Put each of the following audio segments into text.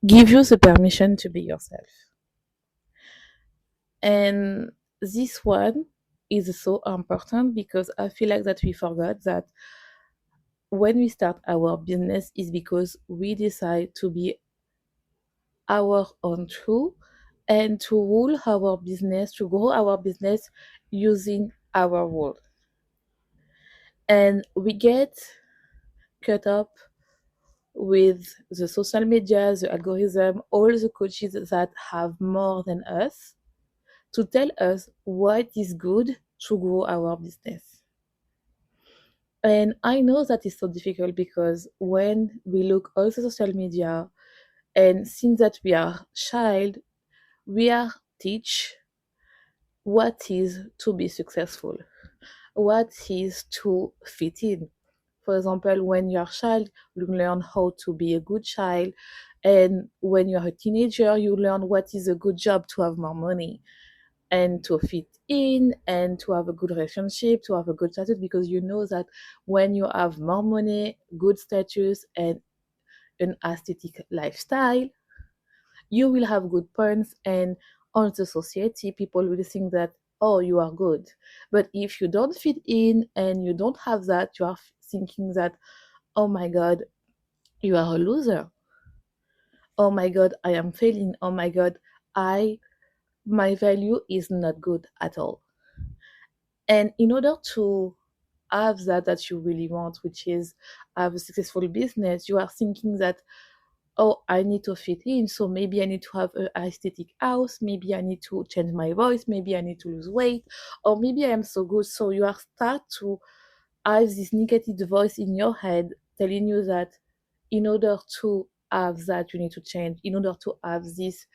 give you the permission to be yourself. And this one is so important because I feel like that we forgot that when we start our business is because we decide to be our own truth and to rule our business, to grow our business using our rule. And we get caught up with the social media, the algorithm, all the coaches that have more than us to tell us what is good to grow our business. And I know that is so difficult because when we look also social media and since that we are child, we are teach what is to be successful, what is to fit in. For example, when you're a child, you learn how to be a good child. And when you're a teenager, you learn what is a good job to have more money and to fit in and to have a good relationship, to have a good status, because you know that when you have more money, good status, and an aesthetic lifestyle, you will have good points, and on the society people will think that, oh, you are good. But if you don't fit in and you don't have that, you are thinking that, oh my god, you are a loser. Oh my god, I am failing. Oh my god, I my value is not good at all. And in order to have that you really want, which is have a successful business, you are thinking that, oh, I need to fit in, so maybe I need to have a aesthetic house, maybe I need to change my voice, maybe I need to lose weight, or maybe I am so good. So you are start to have this negative voice in your head telling you that in order to have that you need to change, in order to have this,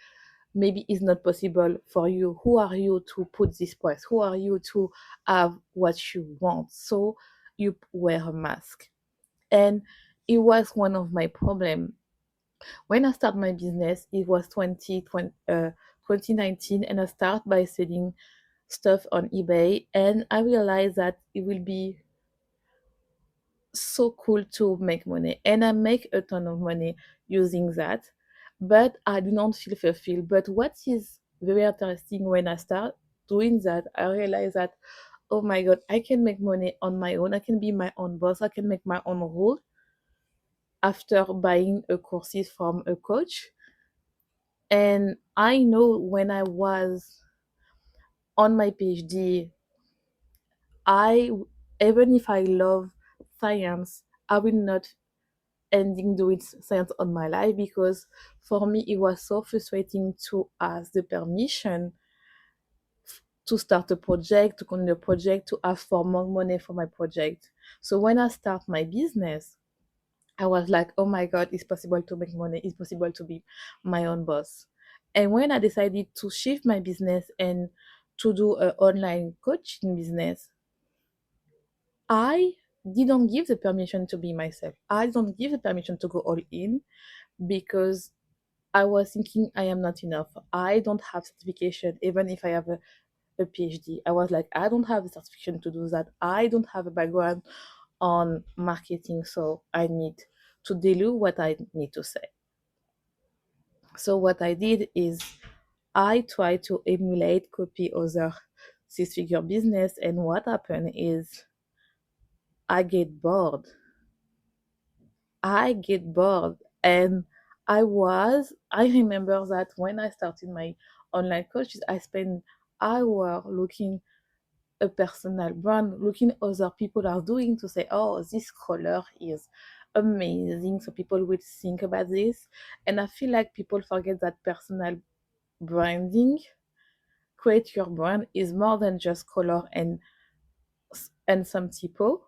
maybe it's not possible for you. Who are you to put this price? Who are you to have what you want? So you wear a mask. And it was one of my problem when I start my business. It was 2019, and I start by selling stuff on eBay, and I realized that it will be so cool to make money, and I make a ton of money using that, but I do not feel fulfilled. But what is very interesting, when I start doing that, I realize that, oh my god, I can make money on my own, I can be my own boss, I can make my own rule after buying a courses from a coach. And I know when I was on my PhD, I, even if I love science, I will not ending doing science on my life, because for me it was so frustrating to ask the permission to start a project, to continue a project, to ask for more money for my project. So when I start my business, I was like, oh my god, it's possible to make money, it's possible to be my own boss. And when I decided to shift my business and to do an online coaching business, I didn't give the permission to be myself. I don't give the permission to go all in, because I was thinking I am not enough. I don't have certification, even if I have a PhD. I was like, I don't have the certification to do that. I don't have a background on marketing, so I need to dilute what I need to say. So what I did is I tried to emulate, copy other six-figure business, and what happened is I get bored. I get bored. And I remember that when I started my online coaches, I spent hours looking a personal brand, looking other people are doing, to say, oh, this color is amazing. So people will think about this. And I feel like people forget that personal branding, create your brand, is more than just color and some typo.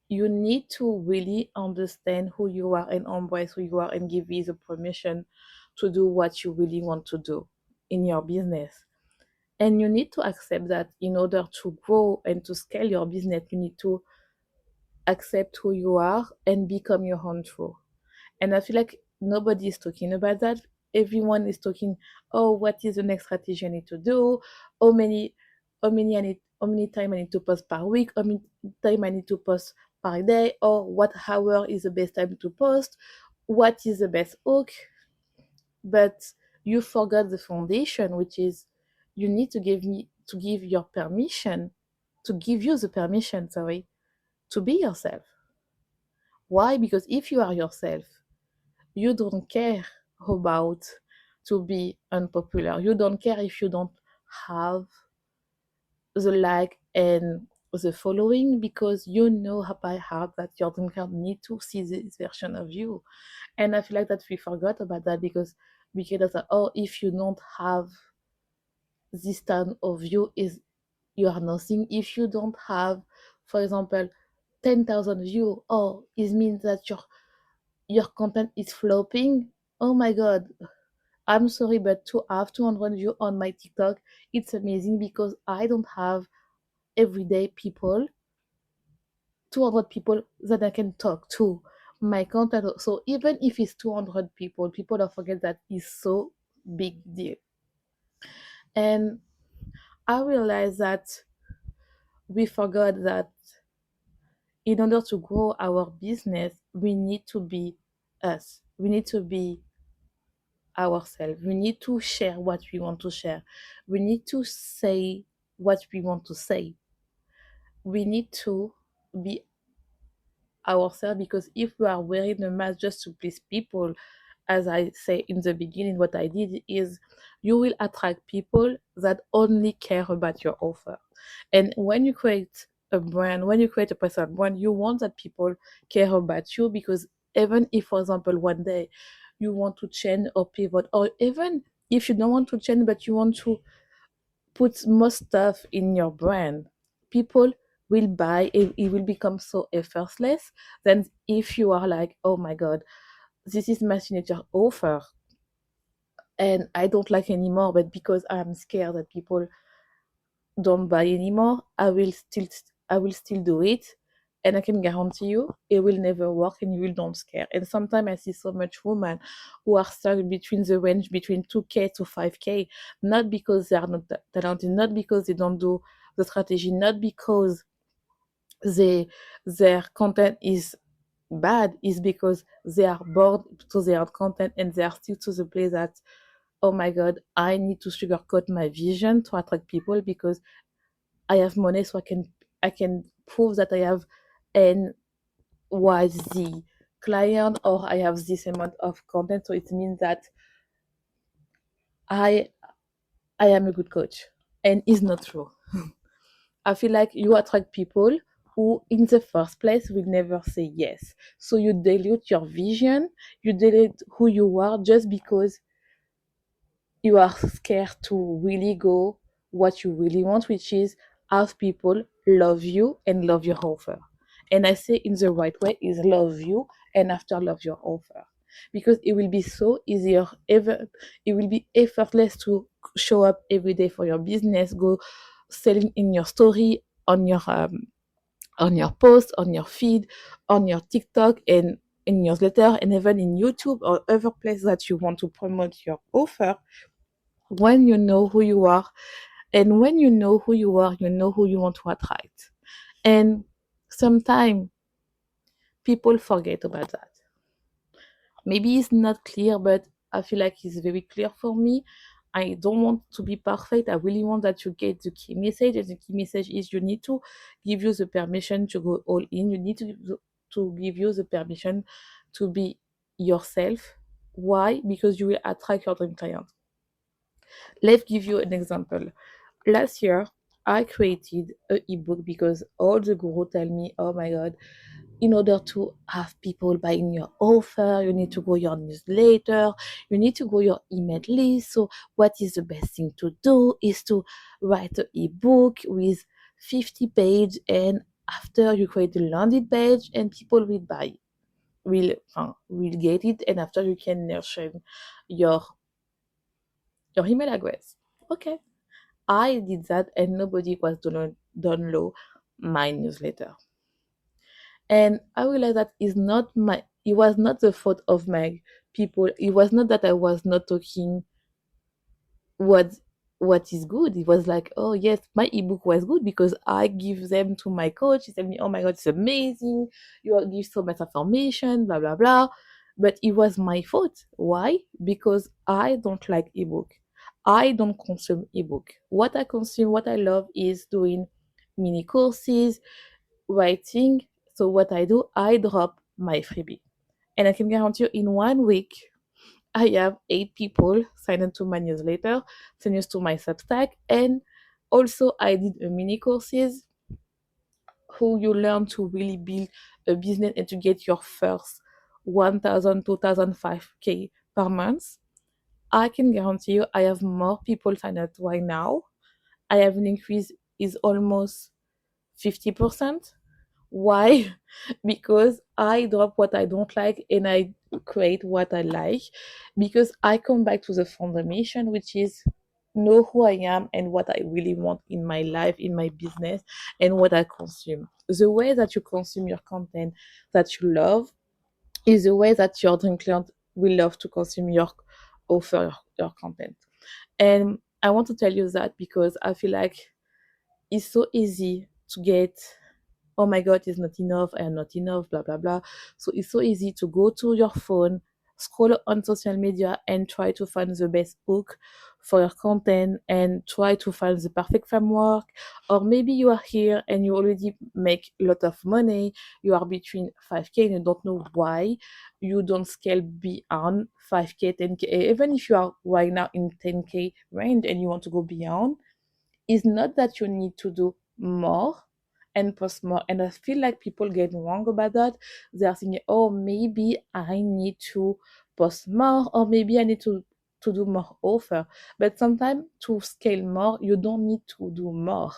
You need to really understand who you are and embrace who you are and give you the permission to do what you really want to do in your business. And you need to accept that in order to grow and to scale your business, you need to accept who you are and become your own truth. And I feel like nobody is talking about that. Everyone is talking, oh, what is the next strategy I need to do? How many time I need to post per week? How many time I need to post per day? Or what hour is the best time to post? What is the best hook? but you forgot the foundation, which is you need to give your permission, to give you the permission, sorry, to be yourself. Why? Because if you are yourself, you don't care about to be unpopular. You don't care if you don't have the like and the following, because you know by heart that your dream crowd need to see this version of you. And I feel like that we forgot about that because we get that, oh, if you don't have this type of you, is you are nothing. If you don't have, for example, 10,000 views, oh, it means that your content is flopping. Oh my god, I'm sorry, but to have 200 views on my TikTok, it's amazing because I don't have everyday people, 200 people that I can talk to. My content, so even if it's 200 people, people don't forget that it's so big deal. And I realized that we forgot that in order to grow our business, we need to be us. We need to be ourselves. We need to share what we want to share. We need to say what we want to say. We need to be ourselves, because if we are wearing a mask just to please people, as I say in the beginning, what I did is you will attract people that only care about your offer. And when you create a brand, when you create a personal brand, you want that people care about you, because even if, for example, one day you want to change or pivot, or even if you don't want to change but you want to put more stuff in your brand, people will buy it. It will become so effortless than if you are like, oh my god, this is my signature offer and I don't like anymore, but because I'm scared that people don't buy anymore, I will still do it, and I can guarantee you it will never work and you will don't scare. And sometimes I see so much women who are stuck between the range between 2K to 5K, not because they are not talented, not because they don't do the strategy, not because they their content is bad, is because they are bored to their content and they are still to the place that, oh my god, I need to sugarcoat my vision to attract people because I have money, so I can prove that I have N Y Z client, or I have this amount of content, so it means that I I am a good coach. And it's not true. I feel like you attract people who in the first place will never say yes. So you dilute your vision, you dilute who you are just because you are scared to really go what you really want, which is have people love you and love your offer. And I say in the right way is love you and after love your offer. Because it will be so easier ever, it will be effortless to show up every day for your business, go selling in your story, on your post, on your feed, on your TikTok, and in newsletter, and even in YouTube or other place that you want to promote your offer. When you know who you are, and when you know who you are, you know who you want to attract. And sometimes people forget about that. Maybe it's not clear, but I feel like it's very clear for me. I don't want to be perfect. I really want that you get the key message, and the key message is you need to give you the permission to go all in. You need to give you the permission to be yourself. Why? Because you will attract your dream client. Let's give you an example. Last year, I created an ebook because all the guru tell me, oh my god, in order to have people buying your offer, you need to grow your newsletter, you need to grow your email list. So what is the best thing to do is to write an ebook with 50 pages, and after you create the landing page and people will buy, will get it, and after you can nurture your email address. Okay. I did that and nobody was download my newsletter. And I realized that it was not the fault of my people. It was not that I was not talking what what is good. It was like, oh yes, my ebook was good because I give them to my coach. He said me, oh my god, it's amazing. You give so much information, blah blah blah. But it was my fault. Why? Because I don't like ebook. I don't consume ebook. What I consume, what I love is doing mini courses, writing. So what I do, I drop my freebie. And I can guarantee you in 1 week, I have 8 people sign into my newsletter, send us to my Substack, and also I did a mini courses who you learn to really build a business and to get your first 1,000, 2,000, 5K per month. I can guarantee you I have more people sign up right now. I have an increase is almost 50%. Why? Because I drop what I don't like and I create what I like. Because I come back to the foundation, which is know who I am and what I really want in my life, in my business, and what I consume. The way that you consume your content that you love is the way that your dream client will love to consume your offer, your content. And I want to tell you that because I feel like it's so easy to get, oh my god, it's not enough, I am not enough, blah blah blah. So it's so easy to go to your phone, scroll on social media and try to find the best hook for your content and try to find the perfect framework. Or maybe you are here and you already make a lot of money, you are between 5k and you don't know why you don't scale beyond 5k, 10k. Even if you are right now in 10k range and you want to go beyond, it's not that you need to do more and post more. And I feel like people get wrong about that. They are thinking, oh, maybe I need to post more, or maybe I need to do more offer. But sometimes to scale more, you don't need to do more.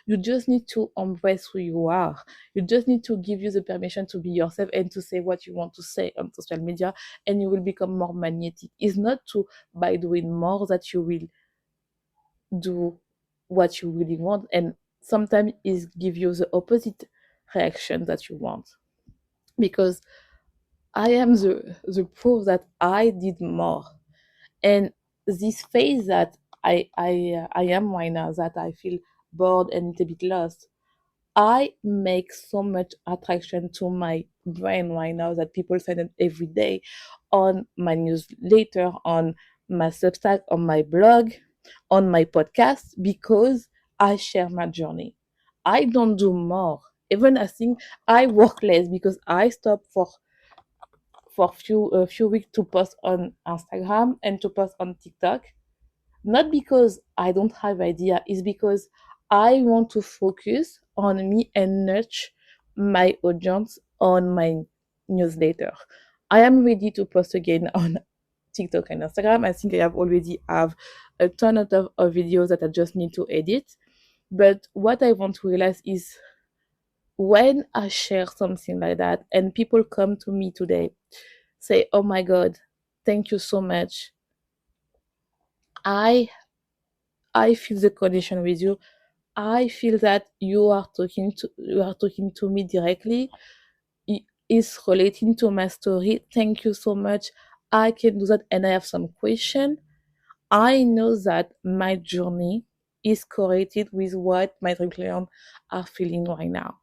You just need to embrace who you are. You just need to give you the permission to be yourself and to say what you want to say on social media, and you will become more magnetic. It's not to by doing more that you will do what you really want, and sometimes it give you the opposite reaction that you want. Because I am the proof that I did more. And this phase that I am right now, that I feel bored and a bit lost, I make so much attraction to my brain right now that people send it every day on my newsletter, on my Substack, on my blog, on my podcast, because I share my journey. I don't do more. Even I think I work less because I stop for a few weeks to post on Instagram and to post on TikTok, not because I don't have idea, it's because I want to focus on me and nurture my audience on my newsletter. I am ready to post again on TikTok and Instagram. I think I have already have a ton of videos that I just need to edit. But what I want to realize is when I share something like that and people come to me today, say, oh my God, thank you so much. I I feel the connection with you. I feel that you are talking to me directly. Is relating to my story. Thank you so much. I can do that, and I have some question. I know that my journey is correlated with what my dream clients are feeling right now,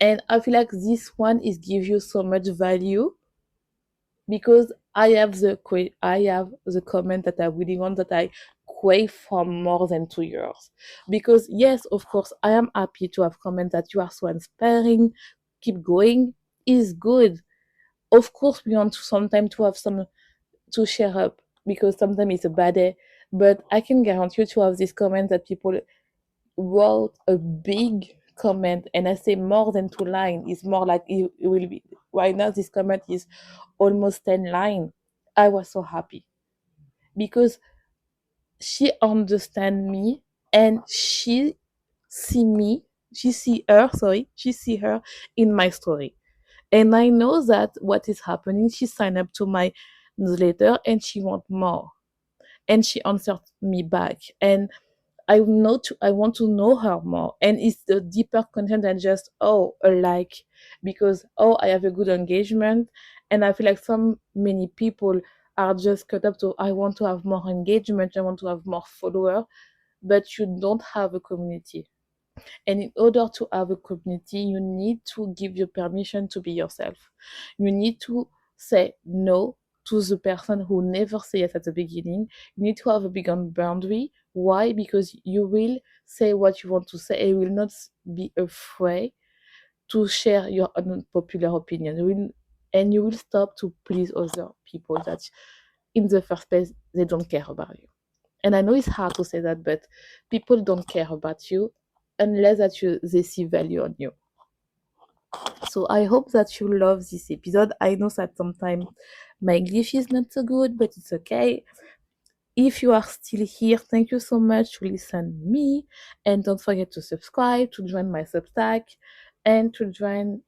and I feel like this one is give you so much value because I have the comment that I really want, that I crave for more than 2 years. Because yes, of course, I am happy to have comment that you are so inspiring, keep going is good. Of course, we want to sometimes to have some to share up because sometimes it's a bad day. But I can guarantee you to have this comment that people wrote a big comment, and I say more than 2 lines. It's more like it will be right now. This comment is almost 10 lines. I was so happy because she understand me and see me. She see her in my story, and I know that what is happening. She signed up to my newsletter and she want more, and she answered me back, and I want to know her more, and it's the deeper content than just a like, because I have a good engagement, and I feel like some many people are just cut up to I want to have more engagement, I want to have more follower, but you don't have a community. And in order to have a community, you need to give your permission to be yourself. You need to say no to the person who never say yes at the beginning. You need to have a big boundary. Why? Because you will say what you want to say and you will not be afraid to share your unpopular opinion. And you will stop to please other people that in the first place they don't care about you. And I know it's hard to say that, but people don't care about you unless they see value on you. So I hope that you love this episode. I know that sometimes my English is not so good, but it's okay. If you are still here, thank you so much to listen to me. And don't forget to subscribe, to join my Substack, and to join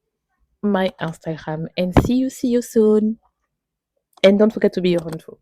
my Instagram. And see you soon. And don't forget to be your own fool.